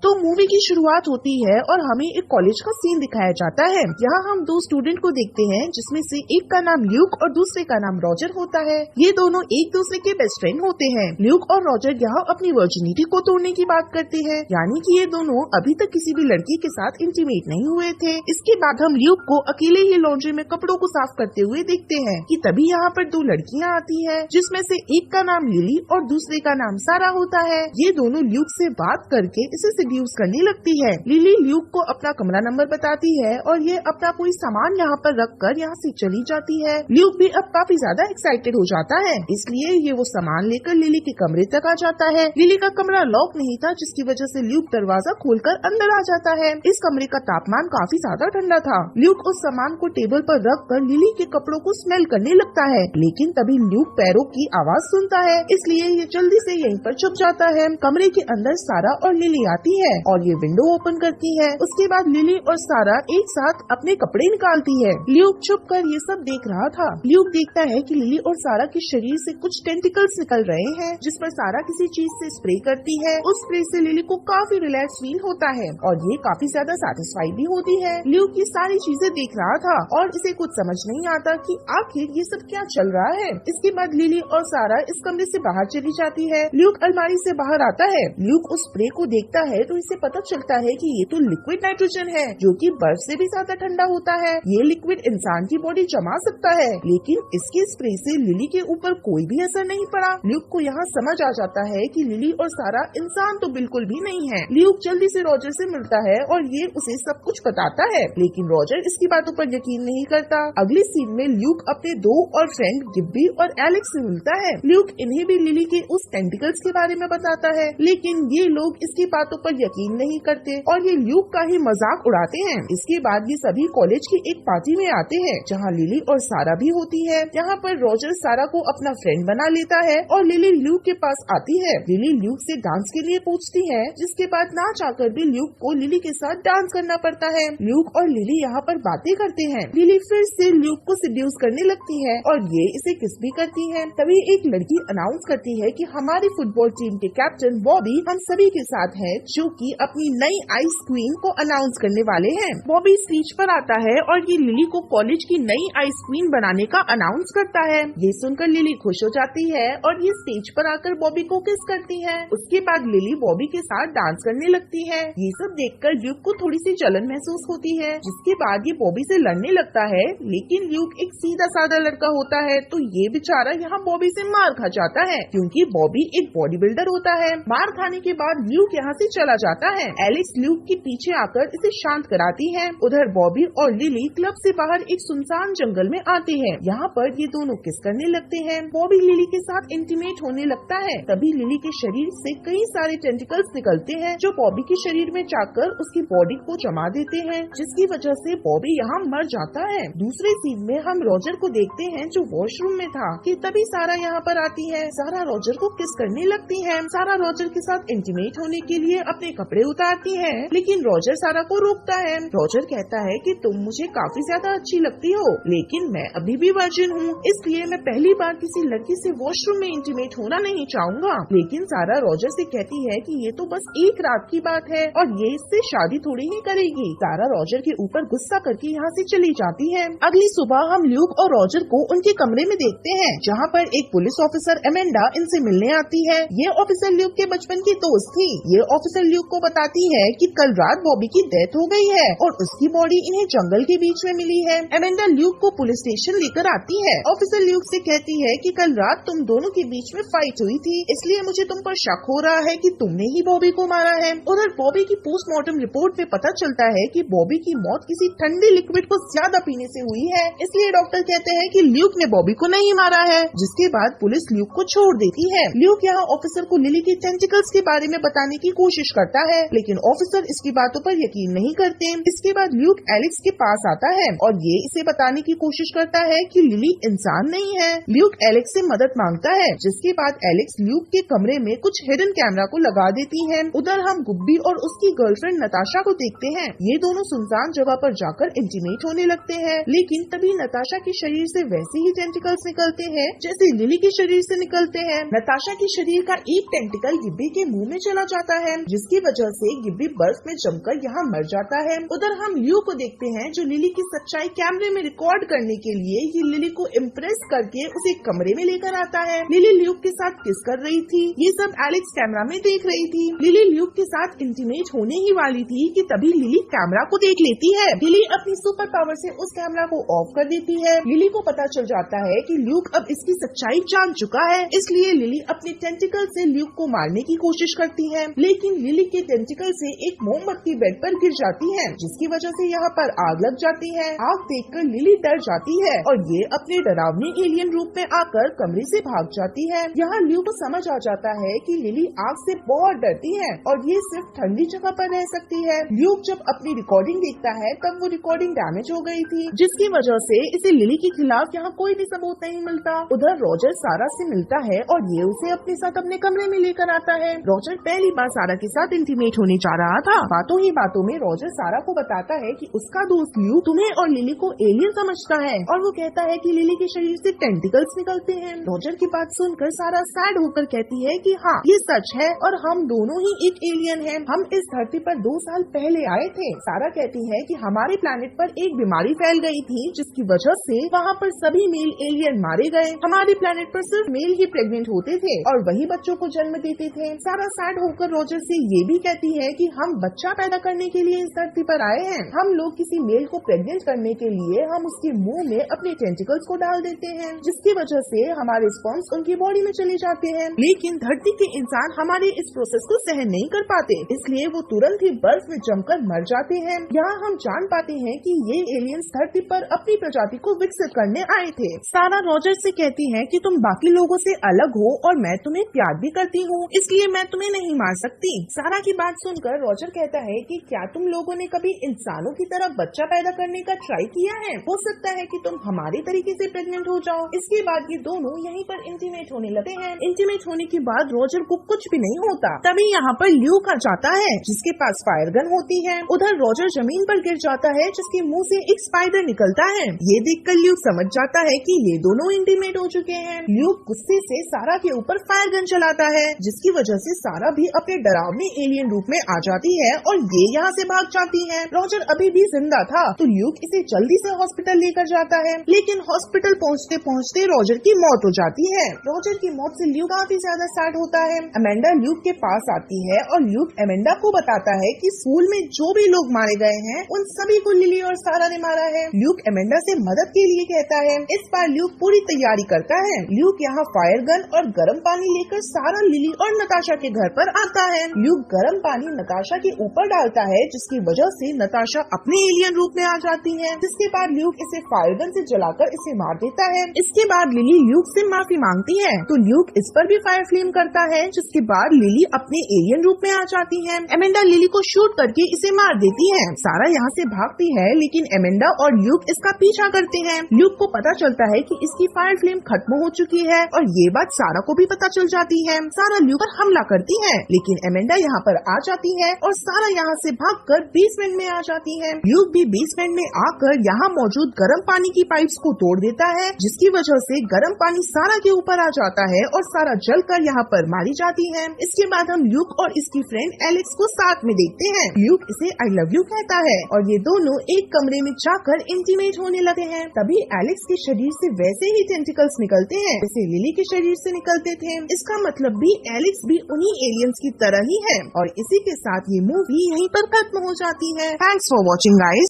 तो मूवी की शुरुआत होती है और हमें एक कॉलेज का सीन दिखाया जाता है। यहाँ हम दो स्टूडेंट को देखते हैं जिसमें से एक का नाम ल्यूक और दूसरे का नाम रॉजर होता है। ये दोनों एक दूसरे के बेस्ट फ्रेंड होते हैं। ल्यूक और रॉजर यहाँ अपनी वर्जिनिटी को तोड़ने की बात करते हैं, यानी कि ये दोनों अभी तक किसी भी लड़की के साथ इंटीमेट नहीं हुए थे। इसके बाद हम ल्यूक को अकेले ही लॉन्ड्री में कपड़ों को साफ करते हुए देखते हैं कि तभी यहाँ पर दो लड़कियाँ आती है, जिसमें से एक का नाम लिली और दूसरे का नाम सारा होता है। ये दोनों ल्यूक से बात करके इसे सेड्यूस करने लगती है। लिली ल्यूक को अपना कमरा नंबर बताती है और ये अपना कोई सामान यहाँ पर रख कर यहाँ से चली जाती है। ल्यूक भी अब काफी ज्यादा एक्साइटेड हो जाता है, इसलिए ये वो सामान लेकर लिली के कमरे तक आ जाता है। लिली का कमरा लॉक नहीं था, जिसकी वजह से ल्यूक दरवाजा खोलकर अंदर आ जाता है। इस कमरे का तापमान काफी ज्यादा ठंडा था। ल्यूक उस सामान को टेबल पर रख कर लिली के कपड़ों को स्मेल करने लगता है, लेकिन तभी ल्यूक पैरों की आवाज सुनता है, इसलिए ये जल्दी से यहीं पर छुप जाता है। कमरे के अंदर सारा और लिली आती है और ये विंडो ओपन करती है। उसके बाद लिली और सारा एक साथ अपने कपड़े निकालती है। ल्यूक छुप कर ये सब देख रहा था। ल्यूक देखता है कि लिली और सारा के शरीर से कुछ टेंटिकल्स निकल रहे हैं, जिस पर सारा किसी चीज से स्प्रे करती है। उस स्प्रे से लिली को काफी रिलैक्स फील होता है और ये काफी ज्यादा सैटिस्फाइड भी होती है। ल्यूक ये सारी चीजें देख रहा था और इसे कुछ समझ नहीं आता कि आखिर ये सब क्या चल रहा है। इसके बाद लिली और सारा इस कमरे से बाहर चली जाती है। ल्यूक अलमारी से बाहर आता है। ल्यूक उस स्प्रे को देखता है तो इसे पता चलता है कि ये तो लिक्विड नाइट्रोजन है, जो कि बर्फ से भी ज्यादा ठंडा होता है। ये लिक्विड इंसान की बॉडी जमा सकता है, लेकिन इसके स्प्रे से लिली के ऊपर कोई भी असर नहीं पड़ा। ल्यूक को यहाँ समझ आ जाता है कि लिली और सारा इंसान तो बिल्कुल भी नहीं है। ल्यूक जल्दी से रॉजर से मिलता है और ये उसे सब कुछ बताता है, लेकिन रॉजर इसकी बातों पर यकीन नहीं करता। अगली सीन में ल्यूक अपने दो और फ्रेंड गिब्बी और एलेक्स से मिलता है। ल्यूक इन्हें भी लिली के उस टेंटिकल्स के बारे में बताता है, लेकिन ये लोग इसकी बातों पर यकीन नहीं करते और ये ल्यूक का ही मजाक उड़ाते हैं। इसके बाद ये सभी कॉलेज की एक पार्टी में आते हैं, जहाँ लिली और सारा भी होती है। यहाँ पर रॉजर सारा को अपना फ्रेंड बना लेता है और लिली ल्यूक के पास आती है। लिली ल्यूक से डांस के लिए पूछती है, जिसके बाद ना चाहकर भी ल्यूक को लिली के साथ डांस करना पड़ता है। ल्यूक और लिली यहाँ पर बातें करते हैं। लिली फिर से ल्यूक को सेड्यूस करने लगती है और ये इसे किस भी करती है। तभी एक लड़की अनाउंस करती है कि हमारी फुटबॉल टीम के कैप्टन बॉबी हम सभी के साथ है, जो कि अपनी नई आइस क्वीन को अनाउंस करने वाले हैं। बॉबी स्पीच पर आता है और ये लिली को कॉलेज की नई आइस क्वीन बनाने का अनाउंस करता है। ये सुनकर लिली खुश हो जाती है और ये स्टेज पर आकर बॉबी को किस करती है। उसके बाद लिली बॉबी के साथ डांस करने लगती है। ये सब देखकर ल्यूक को थोड़ी सी जलन महसूस होती है, जिसके बाद ये बॉबी से लड़ने लगता है, लेकिन ल्यूक एक सीधा साधा लड़का होता है, तो ये बेचारा यहाँ बॉबी से मार खा जाता है, क्योंकि बॉबी एक बॉडी बिल्डर होता है। मार खाने के बाद ल्यूक यहाँ से चला जाता है। एलेक्स ल्यूक के पीछे आकर इसे शांत कराती है। उधर बॉबी और लिली क्लब से बाहर एक सुनसान जंगल में आते हैं। यहाँ पर ये दोनों किस करने लगते हैं। बॉबी लिली के साथ इंटीमेट होने लगता है। तभी लिली के शरीर से कई सारे टेंटिकल्स निकलते हैं, जो बॉबी के शरीर में जाकर उसकी बॉडी को जमा देते हैं, जिसकी वजह से बॉबी यहाँ मर जाता है। दूसरे सीन में हम रॉजर को देखते हैं, जो वॉशरूम में था, कि तभी सारा यहाँ पर आती है। सारा रॉजर को किस करने लगती है। सारा रॉजर के साथ इंटीमेट होने के लिए अपने कपड़े उतारती है, लेकिन रॉजर सारा को रोकता है। रॉजर कहता है कि तुम मुझे काफी ज्यादा अच्छी लगती हो, लेकिन मैं अभी भी वर्जिन हूँ, इसलिए मैं पहली बार किसी लड़की से वॉशरूम में इंटीमेट होना नहीं चाहूँगा। लेकिन सारा रॉजर से कहती है कि ये तो बस एक रात की बात है और ये इससे शादी थोड़ी ही करेगी। सारा रॉजर के ऊपर गुस्सा करके यहाँ से चली जाती है। अगली सुबह हम ल्यूक और रॉजर को उनके कमरे में देखते हैं, जहाँ पर एक पुलिस ऑफिसर एमेंडा इनसे मिलने आती है। ये ऑफिसर ल्यूक के बचपन की दोस्त थी। ये ऑफिसर ल्यूक को बताती है कि कल रात बॉबी की डेथ हो गई है और उसकी बॉडी इन्हें जंगल के बीच में मिली है। एमेंडा ल्यूक को पुलिस स्टेशन लेकर आती है। ऑफिसर ल्यूक से कहती है कि कल रात तुम दोनों के बीच में फाइट हुई थी, इसलिए मुझे तुम पर शक हो रहा है कि तुमने ही बॉबी को मारा है। उधर बॉबी की पोस्टमार्टम रिपोर्ट में पता चलता है कि बॉबी की मौत किसी ठंडे लिक्विड को ज्यादा पीने से हुई है, इसलिए डॉक्टर कहते हैं कि ल्यूक ने बॉबी को नहीं मारा है। जिसके बाद पुलिस ल्यूक को छोड़ देती है। ल्यूक यहाँ ऑफिसर को लिली के टेंटिकल्स के बारे में बताने की कोशिश करता है, लेकिन ऑफिसर इसकी बातों पर यकीन नहीं करते। इसके बाद ल्यूक एलेक्स के पास आता है और ये इसे बताने की कोशिश करता है कि लिली इंसान नहीं है। ल्यूक एलेक्स से मदद मांगता है, जिसके बाद एलेक्स ल्यूक के कमरे में कुछ हिडन कैमरा को लगा देती है। उधर हम गुब्बी और उसकी गर्लफ्रेंड नताशा को देखते हैं। ये दोनों सुनसान जगह पर जाकर इंटीमेट होने लगते हैं, लेकिन तभी नताशा के शरीर से वैसे ही टेंटिकल्स निकलते हैं जैसे लिली के शरीर से निकलते हैं। नताशा के शरीर का एक टेंटिकल गिब्बी के मुंह में चला जाता है, जिसकी जिसकी वजह से गिब्बी बर्फ में जमकर यहाँ मर जाता है। उधर हम लियो को देखते हैं जो लिली की सच्चाई कैमरे में रिकॉर्ड करने के लिए ये लिली को इम्प्रेस करके उसे कमरे में लेकर आता है। लिली ल्यूक के साथ किस कर रही थी, ये सब एलेक्स कैमरा में देख रही थी। लिली ल्यूक के साथ इंटीमेट होने ही वाली थी कि तभी लिली कैमरा को देख लेती है। लिली अपनी सुपर पावर से उस कैमरा को ऑफ कर देती है। लिली को पता चल जाता है कि ल्यूक अब इसकी सच्चाई जान चुका है, इसलिए लिली अपने टेंटिकल से ल्यूक को मारने की कोशिश करती है, लेकिन लिली के टेंटिकल से एक मोमबत्ती बेड पर गिर जाती है, जिसकी वजह से यहाँ पर आग लग जाती है। आग देखकर लिली डर जाती है और ये अपने डरावने एलियन रूप में आकर कमरे से भाग जाती है। यहाँ ल्यूक को समझ आ जाता है कि लिली आग से बहुत डरती है और ये सिर्फ ठंडी जगह पर रह सकती है। ल्यूक जब अपनी रिकॉर्डिंग देखता है तब वो रिकॉर्डिंग डैमेज हो गई थी, जिसकी वजह से इसे लिली के खिलाफ यहाँ कोई भी सबूत नहीं मिलता। उधर रॉजर सारा से मिलता है और ये उसे अपने साथ अपने कमरे में लेकर आता है। रॉजर पहली बार सारा के साथ इंटीमेट होने जा रहा था। बातों ही बातों में रॉजर सारा को बताता है कि उसका दोस्त ल्यू तुम्हें और लिली को एलियन समझता है और वो कहता है कि लिली के शरीर से टेंटिकल्स निकलते हैं। रॉजर की बात सुनकर सारा सैड होकर कहती है कि हाँ ये सच है और हम दोनों ही एक एलियन हैं। हम इस धरती पर 2 साल पहले आए थे। सारा कहती है कि हमारे प्लेनेट पर एक बीमारी फैल गई थी जिसकी वजह से वहाँ पर सभी मेल एलियन मारे गए। हमारे प्लेनेट पर सिर्फ मेल ही प्रेग्नेंट होते थे और वही बच्चों को जन्म देते थे। सारा सैड होकर रॉजर से ये भी कहती है कि हम बच्चा पैदा करने के लिए इस धरती पर आए हैं। हम लोग किसी मेल को प्रेग्नेंट करने के लिए हम उसके मुंह में अपने टेंटिकल्स को डाल देते हैं, जिसकी वजह से हमारे स्पर्म्स उनकी बॉडी में चले जाते हैं। लेकिन धरती के इंसान हमारे इस प्रोसेस को सहन नहीं कर पाते, इसलिए वो तुरंत ही बर्फ में जमकर मर जाते हैं। यहाँ हम जान पाते हैं कि ये एलियंस धरती पर अपनी प्रजाति को विकसित करने आए थे। सारा रॉजर से कहती है कि तुम बाकी लोगों से अलग हो और मैं तुम्हें प्यार भी करती हूँ, इसलिए मैं तुम्हें नहीं मार सकती। सारा की बात सुनकर रॉजर कहता है कि क्या तुम लोगों ने कभी इंसानों की तरह बच्चा पैदा करने का ट्राई किया है? हो सकता है कि तुम हमारे तरीके से प्रेग्नेंट हो जाओ। इसके बाद ये दोनों यहीं पर इंटीमेट होने लगते हैं। इंटीमेट होने के बाद रॉजर को कुछ भी नहीं होता, तभी यहाँ पर ल्यूक आ जाता है जिसके पास फायर गन होती है। उधर रॉजर जमीन पर गिर जाता है जिसके मुंह से एक स्पाइडर निकलता है। ये देखकर ल्यूक समझ जाता है कि ये दोनों इंटीमेट हो चुके हैं। ल्यूक गुस्से से सारा के ऊपर फायर गन चलाता है, जिसकी वजह से सारा भी अपने डरावने एलियन रूप में आ जाती है और ये यहाँ से भाग जाती है। रॉजर अभी भी जिंदा था तो ल्यूक इसे जल्दी से हॉस्पिटल लेकर जाता है, लेकिन हॉस्पिटल पहुँचते पहुँचते रॉजर की मौत हो जाती है। रॉजर की मौत से ल्यूक काफी ज्यादा सैड होता है। अमेंडा ल्यूक के पास आती है और ल्यूक अमेंडा को बताता है कि स्कूल में जो भी लोग मारे गए हैं उन सभी को लिली और सारा ने मारा है। ल्यूक अमेंडा से मदद के लिए कहता है। इस बार ल्यूक पूरी तैयारी करता है। ल्यूक यहाँ फायर गन और गर्म पानी लेकर सारा, लिली और नताशा के घर पर आता है। ल्यूक गर्म पानी नताशा के ऊपर डालता है जिसकी वजह से नताशा अपने एलियन रूप में आ जाती है, जिसके बाद ल्यूक इसे फायर गन से जलाकर इसे मार देता है। इसके बाद लिली ल्यूक से माफी मांगती है तो ल्यूक इस पर भी फायर फ्लेम करता है, जिसके बाद लिली अपने एलियन रूप में आ जाती है। अमेंडा लिली को शूट करके इसे मार देती है। सारा यहाँ से भागती है लेकिन अमेंडा और ल्यूक इसका पीछा करते हैं। ल्यूक को पता चलता है कि इसकी फायर फ्लेम खत्म हो चुकी है और ये बात सारा को भी पता चल जाती है। सारा ल्यूक पर हमला करती है लेकिन अमेंडा यहाँ पर आ जाती है और सारा यहाँ से भागकर बेसमेंट में आ जाती है। ल्यूक भी बेसमेंट में आकर यहाँ मौजूद गर्म पानी की पाइप्स को तोड़ देता है, जिसकी वजह से गर्म पानी सारा के ऊपर आ जाता है और सारा जलकर यहाँ पर मारी जाती है। इसके बाद हम ल्यूक और इसकी फ्रेंड एलेक्स को साथ में देखते हैं। ल्यूक इसे आई लव यू कहता है और ये दोनों एक कमरे में जाकर इंटीमेट होने लगे हैं। तभी एलेक्स के शरीर से वैसे ही टेंटिकल्स निकलते हैं जैसे लिली के शरीर से निकलते थे। इसका मतलब भी एलेक्स भी उन्हीं एलियंस की तरह ही है। और इसी के साथ ये मूवी यहीं पर खत्म हो जाती है। Thanks for watching guys.